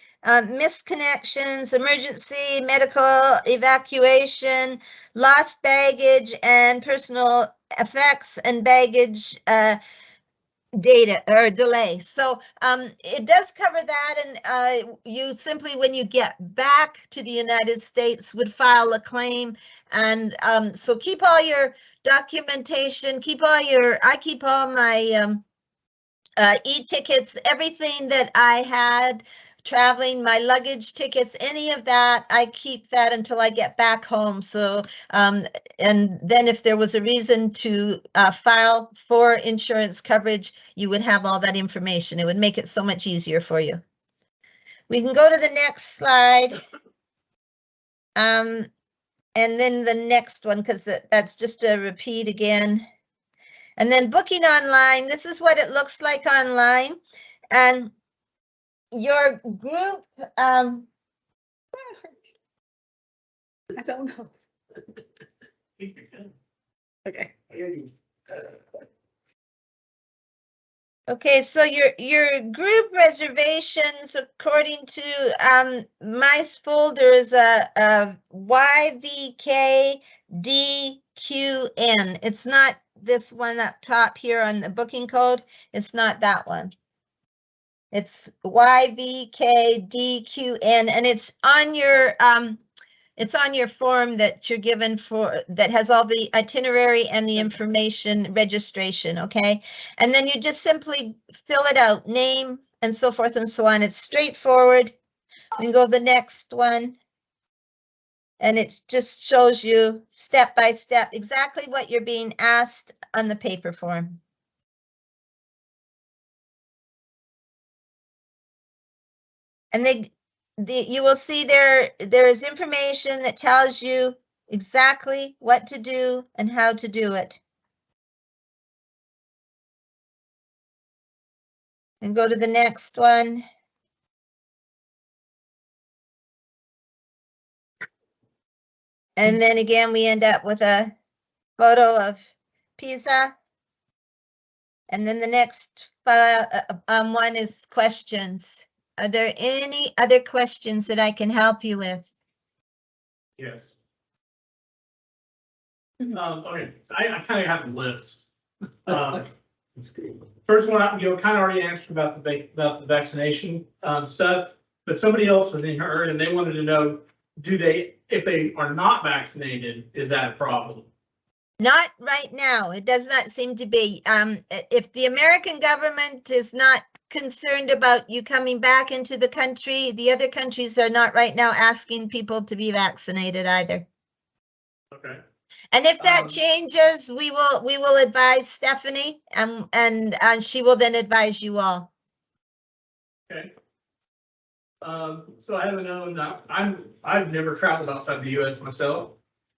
missed connections, emergency medical evacuation, lost baggage, and personal effects and baggage data or delay. So it does cover that, and you simply, when you get back to the United States, would file a claim. And so keep all your documentation, I keep all my e-tickets, everything that I had traveling, my luggage tickets, any of that, I keep that until I get back home. So, and then if there was a reason to file for insurance coverage, you would have all that information. It would make it so much easier for you. We can go to the next slide. And then the next one, because that's just a repeat again. And then booking online, this is what it looks like online. And your group, I don't know. Okay. okay, so your group reservations, according to my folder, is a YVKDQN. It's not this one up top here on the booking code. It's not that one. It's YVKDQN, and it's on your form that you're given for, that has all the itinerary and the information registration, okay? And then you just simply fill it out, name and so forth and so on. It's straightforward. We can go to the next one. And it just shows you step by step exactly what you're being asked on the paper form. And you will see there is information that tells you exactly what to do and how to do it. And go to the next one. And then again, we end up with a photo of Pisa. And then the next one is questions. Are there any other questions that I can help you with? Yes. Okay, so I kind of have a list. First one, kind of already answered about the vaccination stuff, but somebody else was in her and they wanted to know, if they are not vaccinated, is that a problem? Not right now. It does not seem to be. If the American government is not concerned about you coming back into the country, the other countries are not right now asking people to be vaccinated either. Okay. And if that changes, we will advise Stephanie, and she will then advise you all. Okay. So I have known, I've never traveled outside the US myself.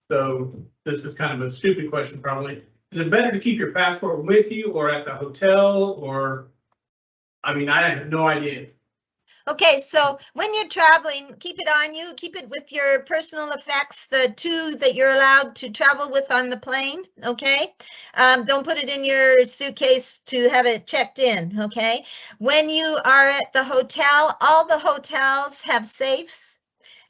So this is kind of a stupid question probably. Is it better to keep your passport with you or at the hotel, or, I mean, I have no idea. Okay, so when you're traveling, keep it on you, keep it with your personal effects, the 2 that you're allowed to travel with on the plane, okay? Don't put it in your suitcase to have it checked in, okay? When you are at the hotel, all the hotels have safes,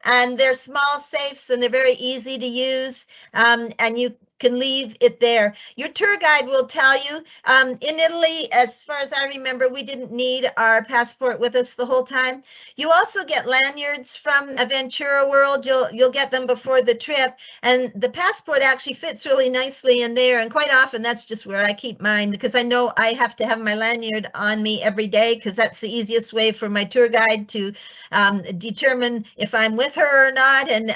and they're small safes and they're very easy to use, and you can leave it there. Your tour guide will tell you. In Italy, as far as I remember, we didn't need our passport with us the whole time. You also get lanyards from Aventura World. You'll get them before the trip, and the passport actually fits really nicely in there. And quite often, that's just where I keep mine, because I know I have to have my lanyard on me every day, because that's the easiest way for my tour guide to determine if I'm with her or not, and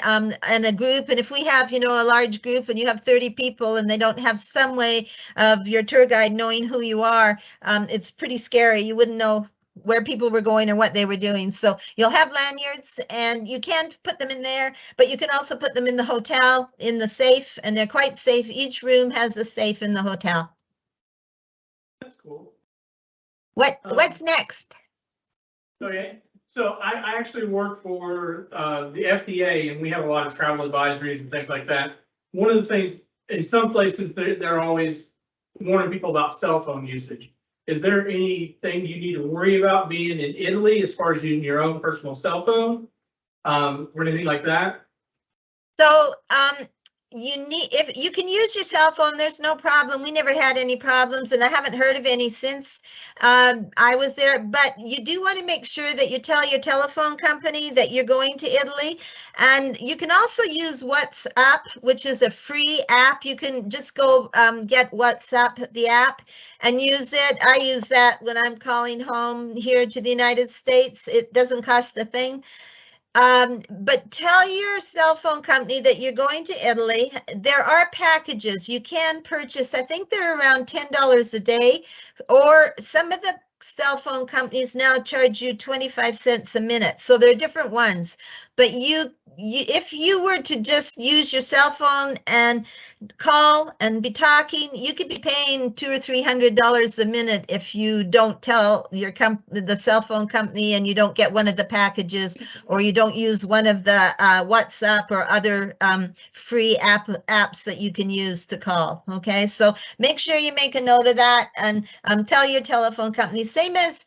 a group. And if we have, a large group and you have 30 people and they don't have some way of your tour guide knowing who you are, it's pretty scary. You wouldn't know where people were going or what they were doing. So you'll have lanyards and you can put them in there, but you can also put them in the hotel, in the safe, and they're quite safe. Each room has a safe in the hotel. That's cool. What's next? Okay, so I actually work for the FDA, and we have a lot of travel advisories and things like that. One of the things, in some places, they're always warning people about cell phone usage. Is there anything you need to worry about being in Italy as far as using your own personal cell phone? Or anything like that? So, if you can use your cell phone, there's no problem. We never had any problems, and I haven't heard of any since I was there. But you do want to make sure that you tell your telephone company that you're going to Italy. And you can also use WhatsApp, which is a free app. You can just go get WhatsApp, the app, and use it. I use that when I'm calling home here to the United States. It doesn't cost a thing. But tell your cell phone company that you're going to Italy. There are packages you can purchase. I think they're around $10 a day, or some of the cell phone companies now charge you 25 cents a minute. So there are different ones. But if you were to just use your cell phone and call and be talking, you could be paying $200 or $300 a minute if you don't tell your the cell phone company and you don't get one of the packages, or you don't use one of the WhatsApp or other free apps that you can use to call. Okay, so make sure you make a note of that, and tell your telephone company. Same as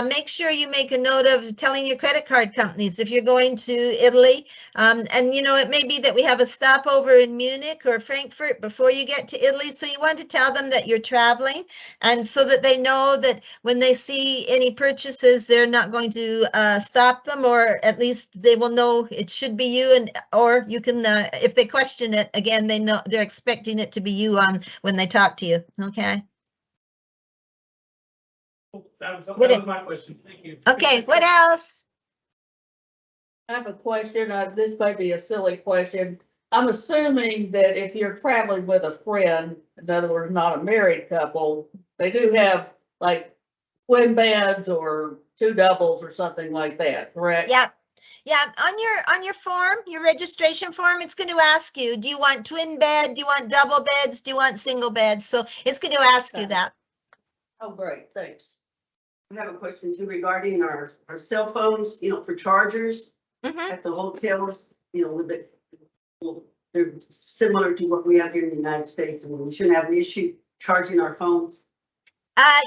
make sure you make a note of telling your credit card companies if you're going to Italy. And you know, it may be that we have a stopover in Munich or Frankfurt before you get to Italy. So you want to tell them that you're traveling, and so that they know that when they see any purchases, they're not going to stop them, or at least they will know it should be you. And or you can, if they question it, again, they know they're expecting it to be you when they talk to you. Okay. That was my question. Thank you. Okay, what else? I have a question. This might be a silly question. I'm assuming that if you're traveling with a friend, in other words, not a married couple, they do have like twin beds or two doubles or something like that, correct? Yeah. Yeah, on your form, your registration form, it's going to ask you, do you want twin bed? Do you want double beds? Do you want single beds? So it's going to ask you that. Oh, great, thanks. I have a question too regarding our cell phones, for chargers Mhm. at the hotels, with it. Well, they're similar to what we have here in the United States, and we shouldn't have an issue charging our phones.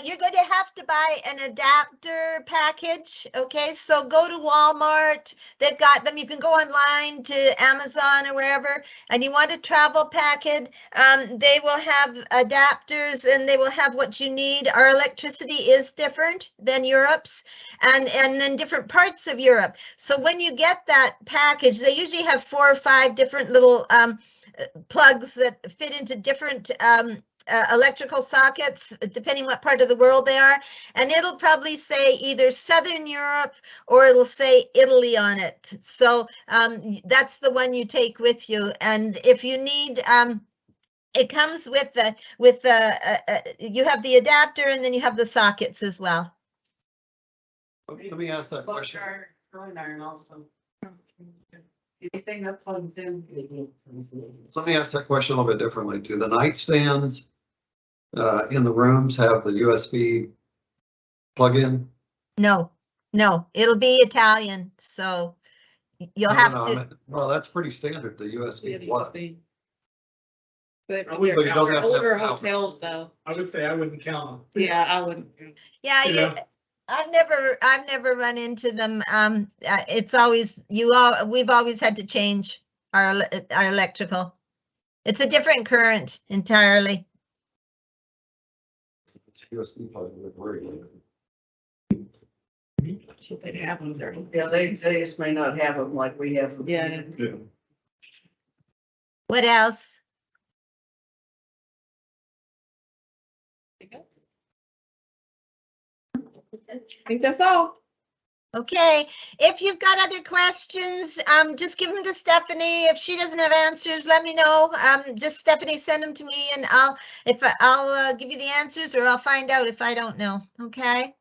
You're going to have to buy an adapter package. Okay, so go to Walmart. They've got them. You can go online to Amazon or wherever, and you want a travel packet. They will have adapters, and they will have what you need. Our electricity is different than Europe's, and then different parts of Europe. So when you get that package, they usually have 4 or 5 different little plugs that fit into different electrical sockets, depending what part of the world they are, and it'll probably say either Southern Europe or it'll say Italy on it. So that's the one you take with you. And if you need, it comes with you have the adapter, and then you have the sockets as well. Let me ask that question. Throwing iron also. Anything that plugs in. So let me ask that question a little bit differently. Do the nightstands in the rooms have the USB plug-in? No, it'll be Italian, so you'll have to. Well, that's pretty standard, the USB plug. But But you don't have to have older power. hotels though, I would say I wouldn't count them. yeah, I wouldn't. Yeah, Yeah. I've never run into them. It's always we've always had to change our electrical. It's a different current entirely. USB plug would worry. Should they have them there? Yeah, they just may not have them like we have them. Yeah. What else? I think that's all. Okay, if you've got other questions, just give them to Stephanie. If she doesn't have answers, let me know. Just Stephanie, send them to me, and I'll give you the answers, or I'll find out if I don't know. Okay.